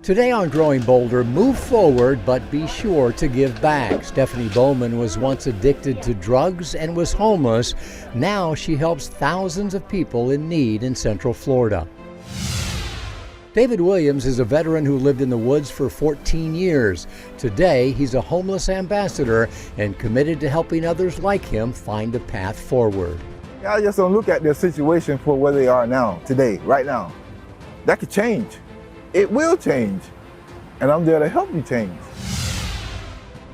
Today on Growing Bolder, move forward but be sure to give back. Stephanie Bowman was once addicted to drugs and was homeless. Now she helps thousands of people in need in Central Florida. David Williams is a veteran who lived in the woods for 14 years. Today, he's a homeless ambassador and committed to helping others like him find a path forward. I just don't look at their situation for where they are now, today, right now. That could change. It will change, and I'm there to help you change.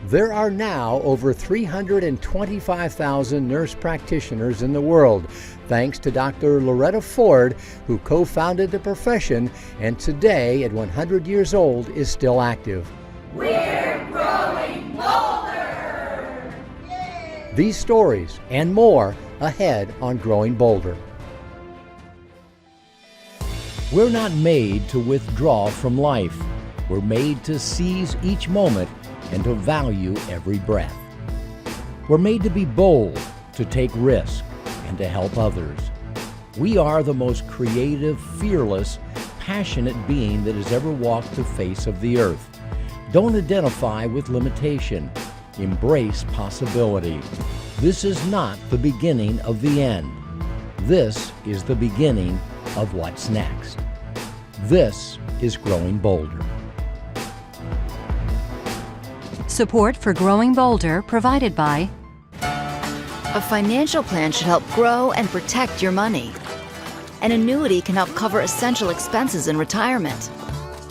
There are now over 325,000 nurse practitioners in the world, thanks to Dr. Loretta Ford, who co-founded the profession and today, at 100 years old, is still active. We're growing bolder! Yay! These stories and more ahead on Growing Bolder. We're not made to withdraw from life. We're made to seize each moment and to value every breath. We're made to be bold, to take risks, and to help others. We are the most creative, fearless, passionate being that has ever walked the face of the earth. Don't identify with limitation. Embrace possibility. This is not the beginning of the end. This is the beginning of what's next. This is Growing Bolder. Support for Growing Bolder provided by a financial plan should help grow and protect your money. An annuity can help cover essential expenses in retirement.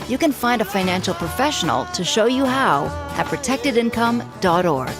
You can find a financial professional to show you how at protectedincome.org.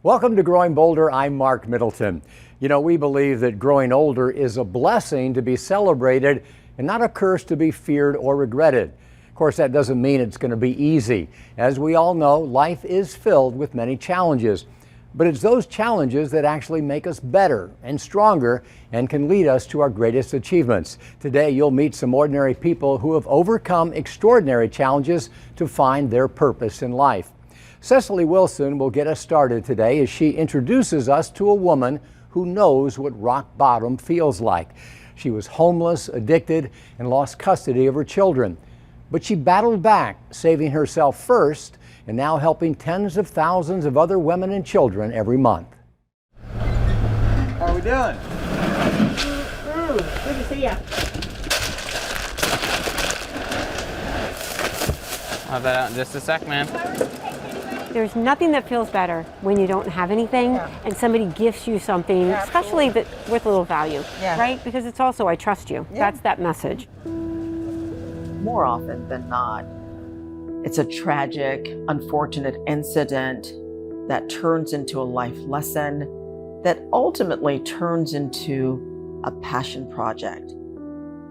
Welcome to Growing Bolder. I'm Mark Middleton. You know, we believe that growing older is a blessing to be celebrated and not a curse to be feared or regretted. Of course, that doesn't mean it's going to be easy. As we all know, life is filled with many challenges. But it's those challenges that actually make us better and stronger and can lead us to our greatest achievements. Today, you'll meet some ordinary people who have overcome extraordinary challenges to find their purpose in life. Cecily Wilson will get us started today as she introduces us to a woman who knows what rock bottom feels like. She was homeless, addicted, and lost custody of her children. But she battled back, saving herself first, and now helping tens of thousands of other women and children every month. How are we doing? Good to see you. I'll have that out in just a sec, man. There's nothing that feels better when you don't have anything and somebody gifts you something, especially that with a little value, right? Because it's also, I trust you. That's that message. More often than not, it's a tragic, unfortunate incident that turns into a life lesson that ultimately turns into a passion project.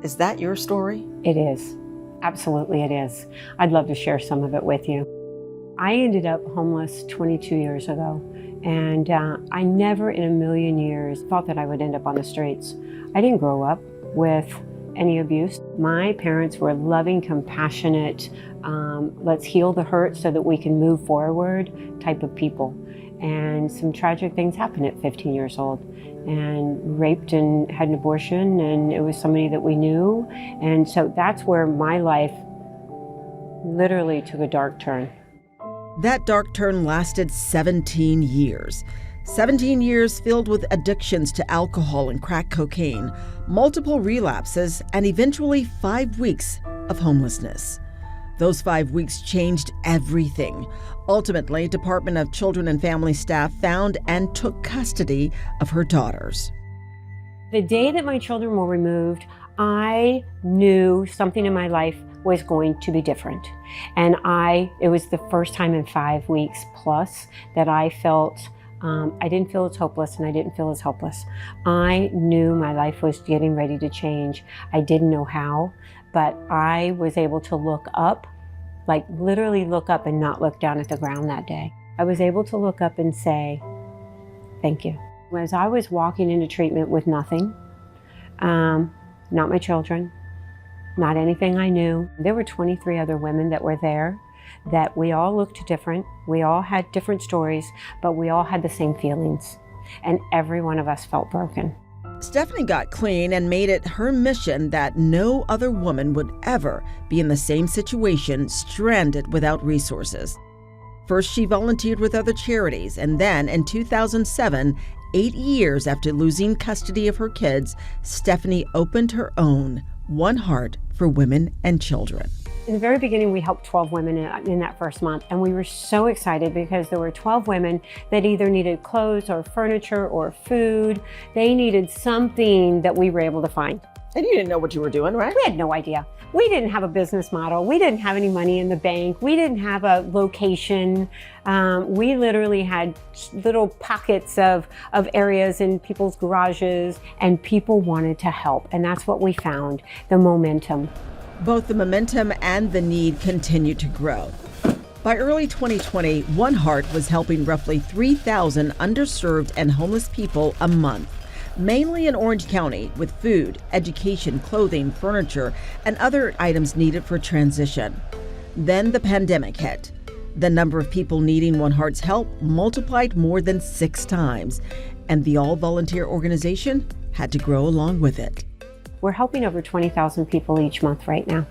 Is that your story? It is. Absolutely it is. I'd love to share some of it with you. I ended up homeless 22 years ago, and I never in a million years thought that I would end up on the streets. I didn't grow up with any abuse. My parents were loving, compassionate, let's heal the hurt so that we can move forward type of people. And some tragic things happened at 15 years old, and raped and had an abortion, and it was somebody that we knew. And so that's where my life literally took a dark turn. That dark turn lasted 17 years. 17 years filled with addictions to alcohol and crack cocaine, multiple relapses, and eventually 5 weeks of homelessness. Those 5 weeks changed everything. Ultimately, Department of Children and Family staff found and took custody of her daughters. The day that my children were removed, I knew something in my life was going to be different. And it was the first time in 5 weeks plus that I felt, I didn't feel as hopeless and I didn't feel as helpless. I knew my life was getting ready to change. I didn't know how, but I was able to look up, like literally look up and not look down at the ground that day. I was able to look up and say, thank you. As I was walking into treatment with nothing, not my children, not anything I knew. There were 23 other women that were there, that we all looked different. We all had different stories, but we all had the same feelings. And every one of us felt broken. Stephanie got clean and made it her mission that no other woman would ever be in the same situation, stranded without resources. First, she volunteered with other charities, and then in 2007, 8 years after losing custody of her kids, Stephanie opened her own One Heart for Women and Children. In the very beginning, we helped 12 women in that first month, and we were so excited because there were 12 women that either needed clothes or furniture or food. They needed something that we were able to find. And you didn't know what you were doing, right? We had no idea. We didn't have a business model. We didn't have any money in the bank. We didn't have a location. We literally had little pockets of areas in people's garages, and people wanted to help. And that's what we found, the momentum. Both the momentum and the need continued to grow. By early 2020, One Heart was helping roughly 3,000 underserved and homeless people a month, mainly in Orange County, with food, education, clothing, furniture, and other items needed for transition. Then the pandemic hit. The number of people needing One Heart's help multiplied more than 6 times, and the all-volunteer organization had to grow along with it. We're helping over 20,000 people each month right now.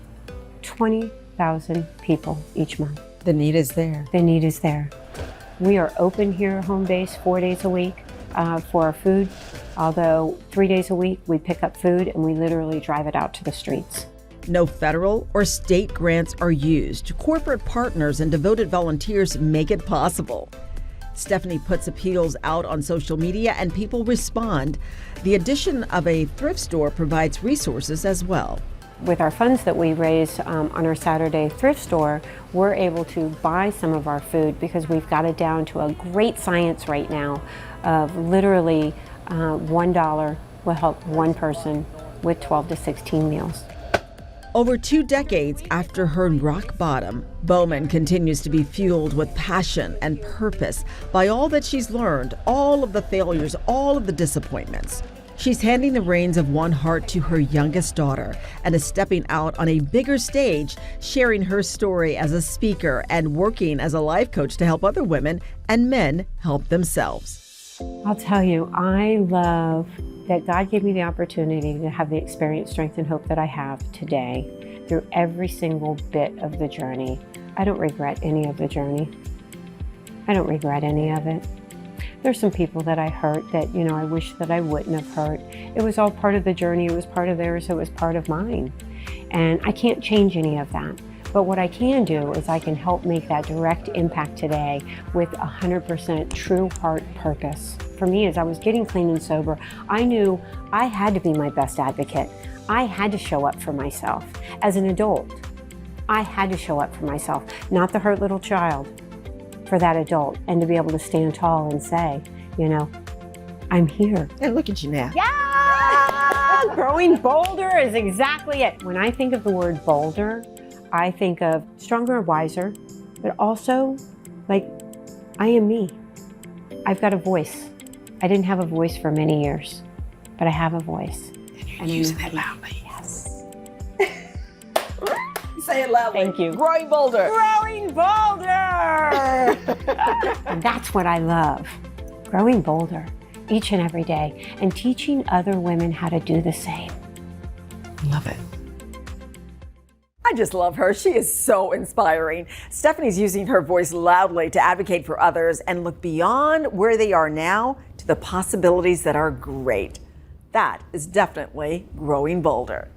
20,000 people each month. The need is there. The need is there. We are open here at home base 4 days a week for our food, although 3 days a week we pick up food and we literally drive it out to the streets. No federal or state grants are used. Corporate partners and devoted volunteers make it possible. Stephanie puts appeals out on social media and people respond. The addition of a thrift store provides resources as well. With our funds that we raise on our Saturday thrift store, we're able to buy some of our food because we've got it down to a great science right now of literally $1 will help one person with 12 to 16 meals. Over 2 decades after her rock bottom, Bowman continues to be fueled with passion and purpose by all that she's learned, all of the failures, all of the disappointments. She's handing the reins of One Heart to her youngest daughter and is stepping out on a bigger stage, sharing her story as a speaker and working as a life coach to help other women and men help themselves. I'll tell you, I love that God gave me the opportunity to have the experience, strength, and hope that I have today through every single bit of the journey. I don't regret any of the journey. I don't regret any of it. There's some people that I hurt that, I wish that I wouldn't have hurt. It was all part of the journey. It was part of theirs. It was part of mine. And I can't change any of that. But what I can do is I can help make that direct impact today with 100% true heart purpose. For me, as I was getting clean and sober, I knew I had to be my best advocate. I had to show up for myself. As an adult, I had to show up for myself, not the hurt little child, for that adult, and to be able to stand tall and say, I'm here. And look at you now. Yeah! Growing bolder is exactly it. When I think of the word bolder, I think of stronger and wiser, but also like I am me. I've got a voice. I didn't have a voice for many years, but I have a voice. And you're using it loudly. Yes. Say it loudly. Thank you. Growing bolder. Growing bolder! And that's what I love. Growing bolder each and every day and teaching other women how to do the same. Love it. I just love her. She is so inspiring. Stephanie's using her voice loudly to advocate for others and look beyond where they are now to the possibilities that are great. That is definitely growing bolder.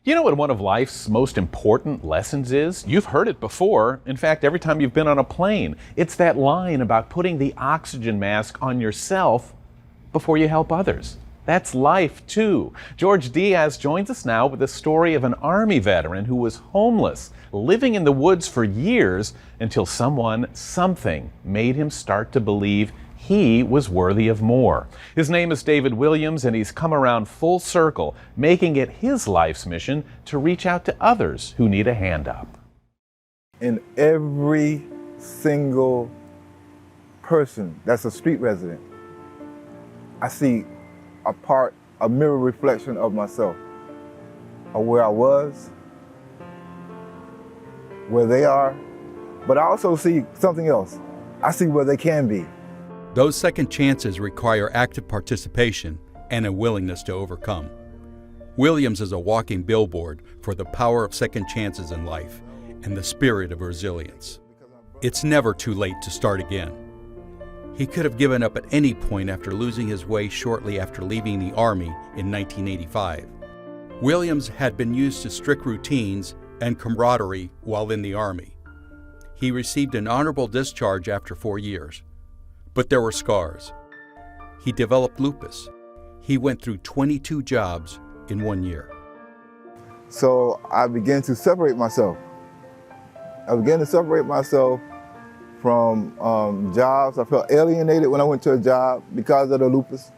You know what one of life's most important lessons is? You've heard it before. In fact, every time you've been on a plane, it's that line about putting the oxygen mask on yourself before you help others. That's life, too. George Diaz joins us now with the story of an Army veteran who was homeless, living in the woods for years until something made him start to believe he was worthy of more. His name is David Williams, and he's come around full circle, making it his life's mission to reach out to others who need a hand up. In every single person that's a street resident, I see a mirror reflection of myself, of where I was, where they are, but I also see something else. I see where they can be. Those second chances require active participation and a willingness to overcome. Williams is a walking billboard for the power of second chances in life and the spirit of resilience. It's never too late to start again. He could have given up at any point after losing his way shortly after leaving the Army in 1985. Williams had been used to strict routines and camaraderie while in the Army. He received an honorable discharge after 4 years, but there were scars. He developed lupus. He went through 22 jobs in 1 year. So I began to separate myself. I began to separate myself from jobs. I felt alienated when I went to a job because of the lupus.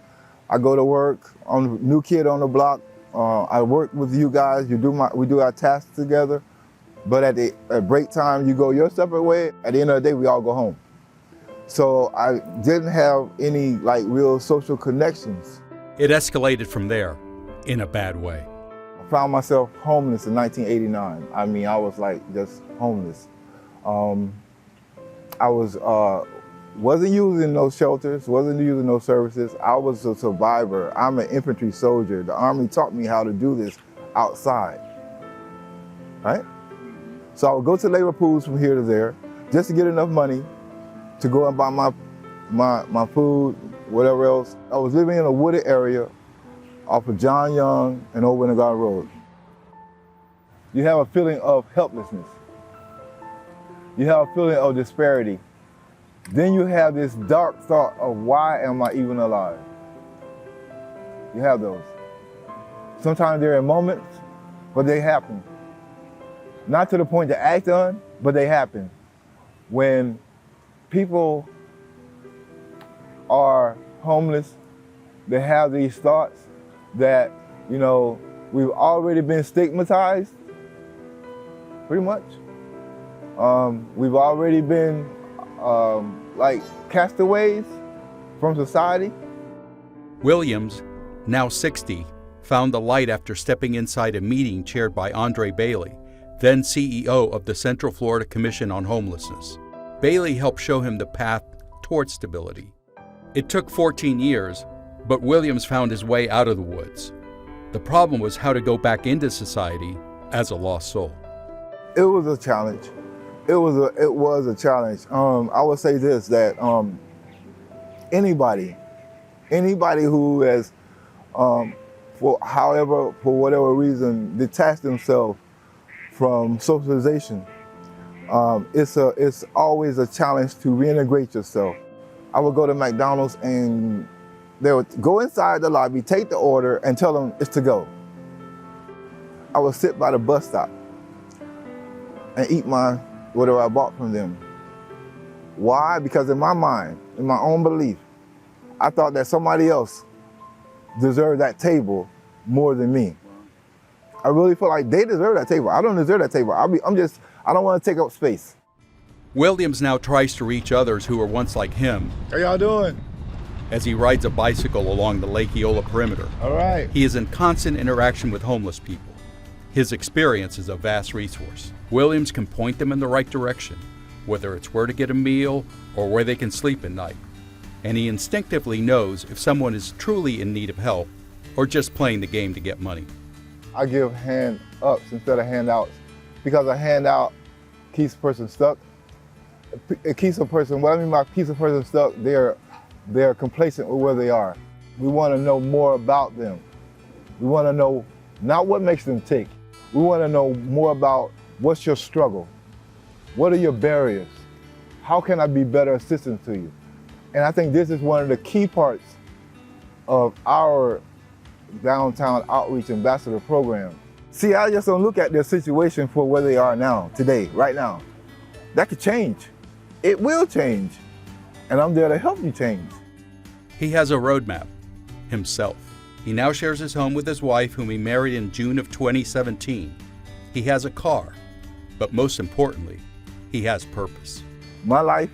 I go to work, I'm a new kid on the block. I work with you guys. We do our tasks together. But at break time, you go your separate way. At the end of the day, we all go home. So I didn't have any real social connections. It escalated from there in a bad way. I found myself homeless in 1989. I mean, I was just homeless. I wasn't using no shelters, wasn't using no services. I was a survivor. I'm an infantry soldier. The Army taught me how to do this outside, right? So I would go to labor pools from here to there just to get enough money to go and buy my food, whatever else. I was living in a wooded area off of John Young and Old Winter Garden Road. You have a feeling of helplessness. You have a feeling of disparity. Then you have this dark thought of why am I even alive? You have those. Sometimes they're in moments, but they happen. Not to the point to act on, but they happen. When people are homeless, they have these thoughts that, we've already been stigmatized, pretty much. We've already been castaways from society. Williams, now 60, found the light after stepping inside a meeting chaired by Andre Bailey, then CEO of the Central Florida Commission on Homelessness. Bailey helped show him the path toward stability. It took 14 years, but Williams found his way out of the woods. The problem was how to go back into society as a lost soul. It was a challenge. It was a challenge. I would say this, that anybody who has, for whatever reason, detached themselves from socialization, it's always a challenge to reintegrate yourself. I would go to McDonald's and they would go inside the lobby, take the order, and tell them it's to go. I would sit by the bus stop and eat whatever I bought from them. Why? Because in my mind, in my own belief, I thought that somebody else deserved that table more than me. I really felt like they deserve that table. I don't deserve that table. I don't want to take up space. Williams now tries to reach others who were once like him. How y'all doing? As he rides a bicycle along the Lake Eola perimeter. All right. He is in constant interaction with homeless people. His experience is a vast resource. Williams can point them in the right direction, whether it's where to get a meal or where they can sleep at night. And he instinctively knows if someone is truly in need of help or just playing the game to get money. I give hand-ups instead of handouts because a handout keeps a person stuck. It keeps a person, what I mean by keeps a person stuck, they're complacent with where they are. We want to know more about them. We want to know not what makes them tick. We want to know more about what's your struggle? What are your barriers? How can I be better assistant to you? And I think this is one of the key parts of our downtown outreach ambassador program. See, I just don't look at their situation for where they are now, today, right now. That could change. It will change. And I'm there to help you change. He has a roadmap, himself. He now shares his home with his wife, whom he married in June of 2017. He has a car, but most importantly, he has purpose. My life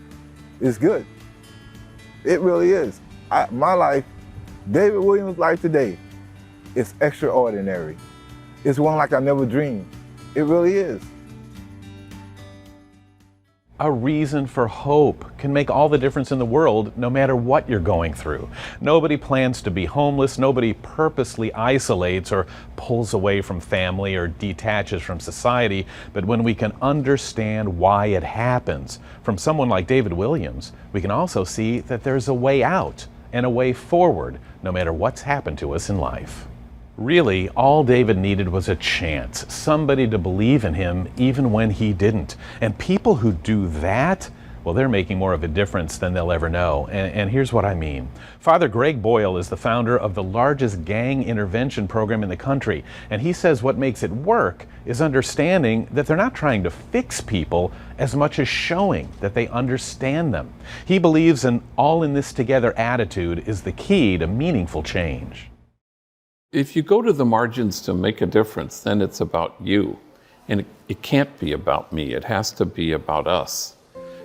is good. It really is. My life, David Williams' life today, is extraordinary. It's one like I never dreamed. It really is. A reason for hope can make all the difference in the world no matter what you're going through. Nobody plans to be homeless. Nobody purposely isolates or pulls away from family or detaches from society. But when we can understand why it happens, from someone like David Williams, we can also see that there's a way out and a way forward no matter what's happened to us in life. Really, all David needed was a chance, somebody to believe in him even when he didn't. And people who do that, well, they're making more of a difference than they'll ever know. And here's what I mean. Father Greg Boyle is the founder of the largest gang intervention program in the country. And he says what makes it work is understanding that they're not trying to fix people as much as showing that they understand them. He believes an all-in-this-together attitude is the key to meaningful change. If you go to the margins to make a difference, then it's about you. And it can't be about me. It has to be about us.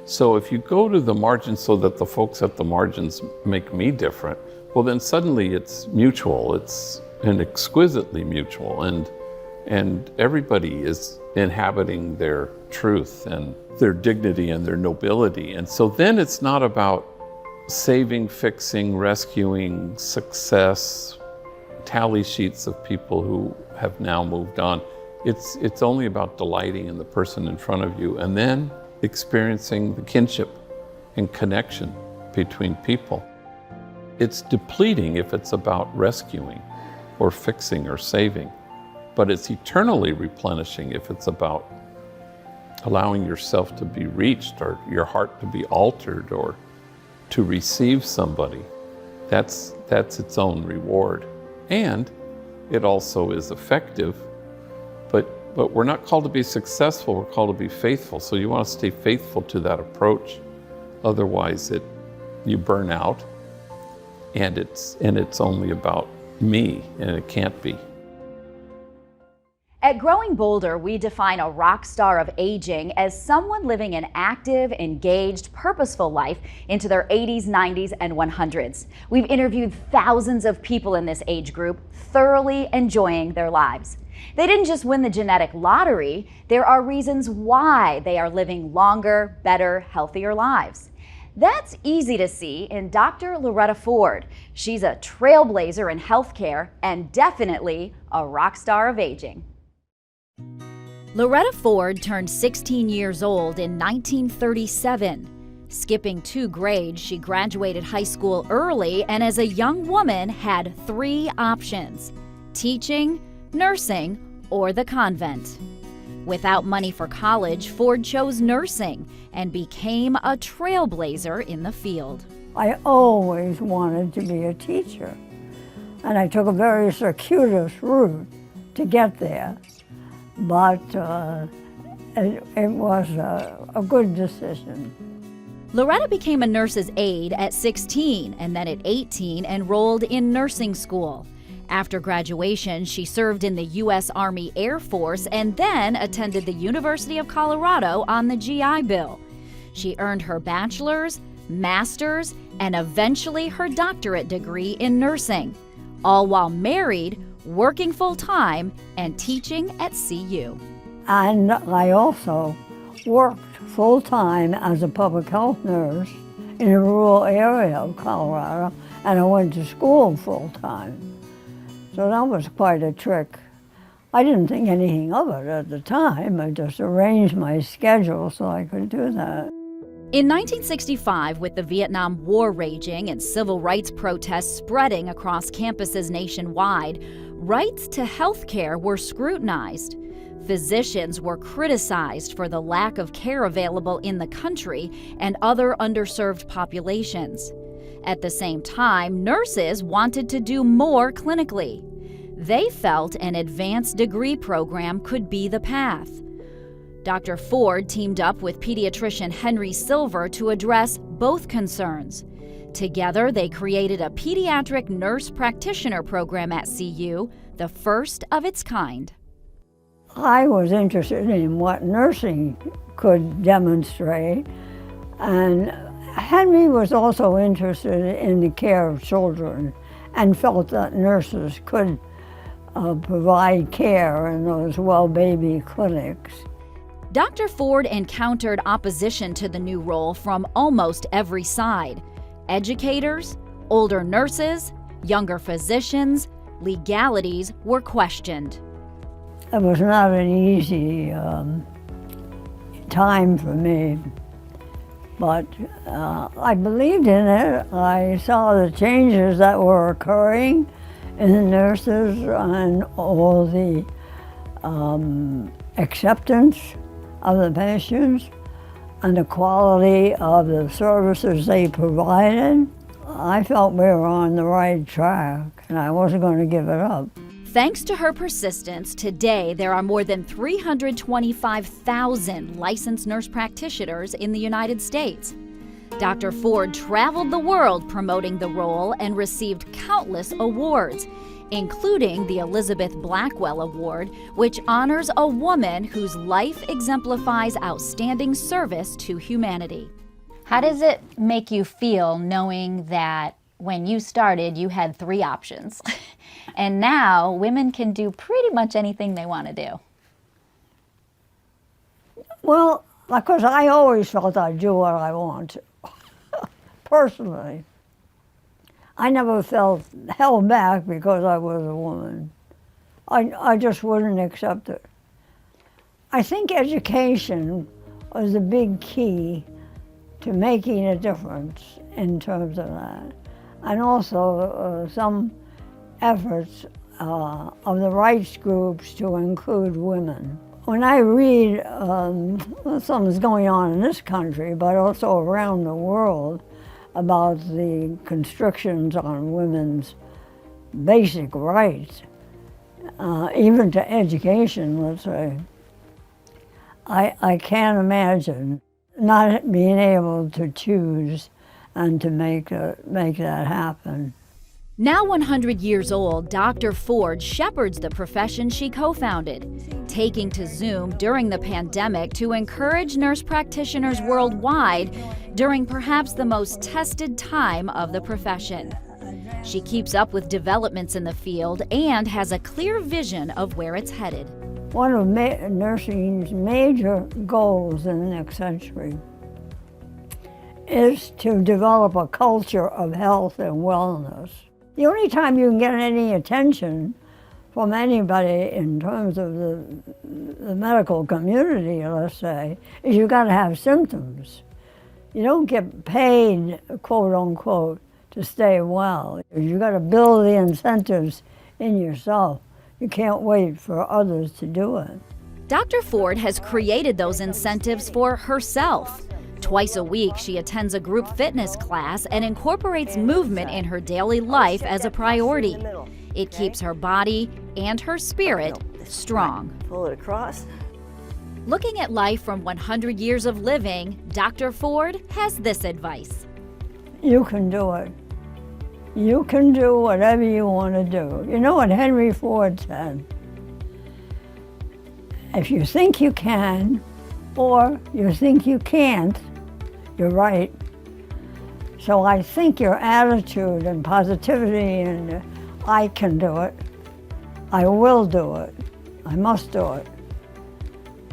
So if you go to the margins so that the folks at the margins make me different, well, then suddenly it's mutual. It's exquisitely mutual. And everybody is inhabiting their truth and their dignity and their nobility. And so then it's not about saving, fixing, rescuing, success, tally sheets of people who have now moved on. It's only about delighting in the person in front of you and then experiencing the kinship and connection between people. It's depleting if it's about rescuing or fixing or saving, but it's eternally replenishing if it's about allowing yourself to be reached or your heart to be altered or to receive somebody. That's its own reward. And it also is effective, but we're not called to be successful, we're called to be faithful. So you want to stay faithful to that approach. Otherwise you burn out and it's only about me, and it can't be. At Growing Bolder, we define a rock star of aging as someone living an active, engaged, purposeful life into their 80s, 90s, and 100s. We've interviewed thousands of people in this age group, thoroughly enjoying their lives. They didn't just win the genetic lottery, there are reasons why they are living longer, better, healthier lives. That's easy to see in Dr. Loretta Ford. She's a trailblazer in healthcare and definitely a rock star of aging. Loretta Ford turned 16 years old in 1937. Skipping 2 grades, she graduated high school early and as a young woman had 3 options: teaching, nursing, or the convent. Without money for college, Ford chose nursing and became a trailblazer in the field. I always wanted to be a teacher, and I took a very circuitous route to get there. But it was a good decision. Loretta became a nurse's aide at 16 and then at 18 enrolled in nursing school. After graduation, she served in the U.S. Army Air Force and then attended the University of Colorado on the GI Bill. She earned her bachelor's, master's, and eventually her doctorate degree in nursing, all while married, working full-time, and teaching at CU. And I also worked full-time as a public health nurse in a rural area of Colorado, and I went to school full-time. So that was quite a trick. I didn't think anything of it at the time. I just arranged my schedule so I could do that. In 1965, with the Vietnam War raging and civil rights protests spreading across campuses nationwide, rights to health care were scrutinized. Physicians were criticized for the lack of care available in the country and other underserved populations. At the same time, nurses wanted to do more clinically. They felt an advanced degree program could be the path. Dr. Ford teamed up with pediatrician Henry Silver to address both concerns. Together, they created a pediatric nurse practitioner program at CU, the first of its kind. I was interested in what nursing could demonstrate, and Henry was also interested in the care of children and felt that nurses could provide care in those well baby clinics. Dr. Ford encountered opposition to the new role from almost every side. Educators, older nurses, younger physicians, legalities were questioned. It was not an easy time for me, but I believed in it. I saw the changes that were occurring in the nurses and all the acceptance of the patients and the quality of the services they provided. I felt we were on the right track and I wasn't going to give it up. Thanks to her persistence, today there are more than 325,000 licensed nurse practitioners in the United States. Dr. Ford traveled the world promoting the role and received countless awards, including the Elizabeth Blackwell Award, which honors a woman whose life exemplifies outstanding service to humanity. How does it make you feel knowing that when you started, you had 3 options, and now women can do pretty much anything they want to do? Well, because I always felt I'd do what I want to, personally. I never felt held back because I was a woman. I just wouldn't accept it. I think education was a big key to making a difference in terms of that. And also some efforts of the rights groups to include women. When I read something's going on in this country, but also around the world, about the constrictions on women's basic rights, even to education, let's say, I can't imagine not being able to choose and to make that happen. Now 100 years old, Dr. Ford shepherds the profession she co-founded, taking to Zoom during the pandemic to encourage nurse practitioners worldwide during perhaps the most tested time of the profession. She keeps up with developments in the field and has a clear vision of where it's headed. One of nursing's major goals in the next century is to develop a culture of health and wellness. The only time you can get any attention from anybody in terms of the medical community, let's say, is you got to have symptoms. You don't get paid, quote unquote, to stay well. You got to build the incentives in yourself. You can't wait for others to do it. Dr. Ford has created those incentives for herself. Twice a week, she attends a group fitness class and incorporates movement in her daily life as a priority. It keeps her body and her spirit strong. Pull it across. Looking at life from 100 years of living, Dr. Ford has this advice. You can do it. You can do whatever you want to do. You know what Henry Ford said? If you think you can, or you think you can't, you're right. So I think your attitude and positivity and I can do it, I will do it, I must do it,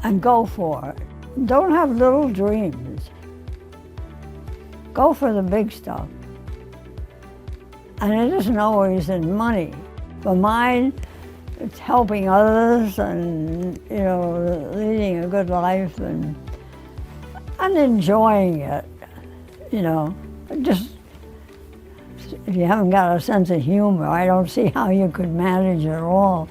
and go for it. Don't have little dreams. Go for the big stuff. And it isn't always in money. For mine, it's helping others and, you know, leading a good life and enjoying it, you know. Just, if you haven't got a sense of humor, I don't see how you could manage at all.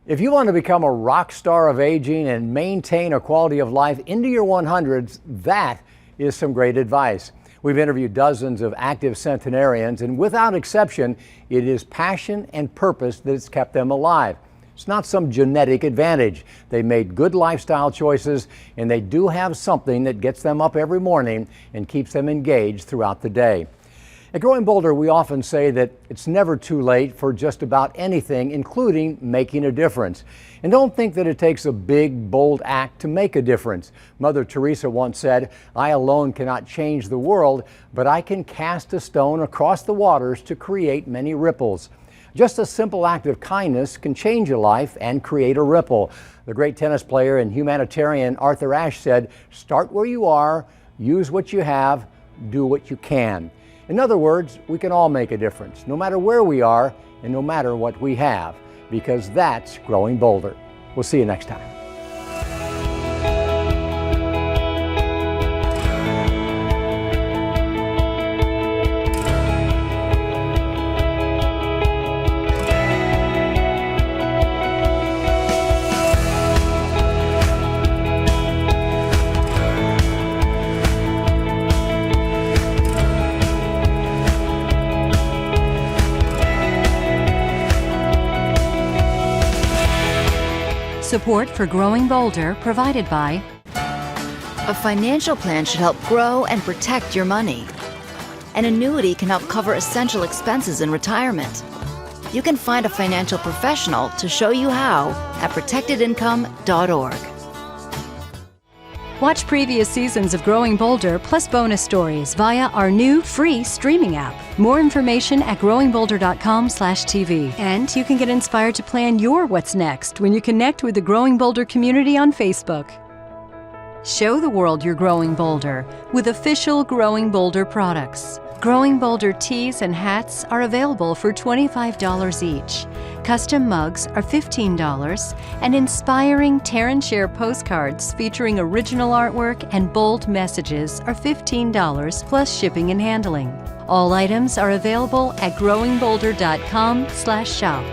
If you want to become a rock star of aging and maintain a quality of life into your 100s, that is some great advice. We've interviewed dozens of active centenarians, and without exception, it is passion and purpose that's kept them alive. It's not some genetic advantage. They made good lifestyle choices, and they do have something that gets them up every morning and keeps them engaged throughout the day. At Growing Bolder, we often say that it's never too late for just about anything, including making a difference. And don't think that it takes a big, bold act to make a difference. Mother Teresa once said, "I alone cannot change the world, but I can cast a stone across the waters to create many ripples." Just a simple act of kindness can change a life and create a ripple. The great tennis player and humanitarian Arthur Ashe said, "Start where you are, use what you have, do what you can." In other words, we can all make a difference, no matter where we are and no matter what we have, because that's growing bolder. We'll see you next time. Support for Growing Bolder provided by A financial plan should help grow and protect your money. An annuity can help cover essential expenses in retirement. You can find a financial professional to show you how at protectedincome.org. Watch previous seasons of Growing Bolder plus bonus stories via our new free streaming app. More information at growingbolder.com/TV. And you can get inspired to plan your what's next when you connect with the Growing Bolder community on Facebook. Show the world you're growing bolder with official Growing Bolder products. Growing Bolder tees and hats are available for $25 each. Custom mugs are $15, and inspiring Tear and Share postcards featuring original artwork and bold messages are $15 plus shipping and handling. All items are available at growingbolder.com/shop.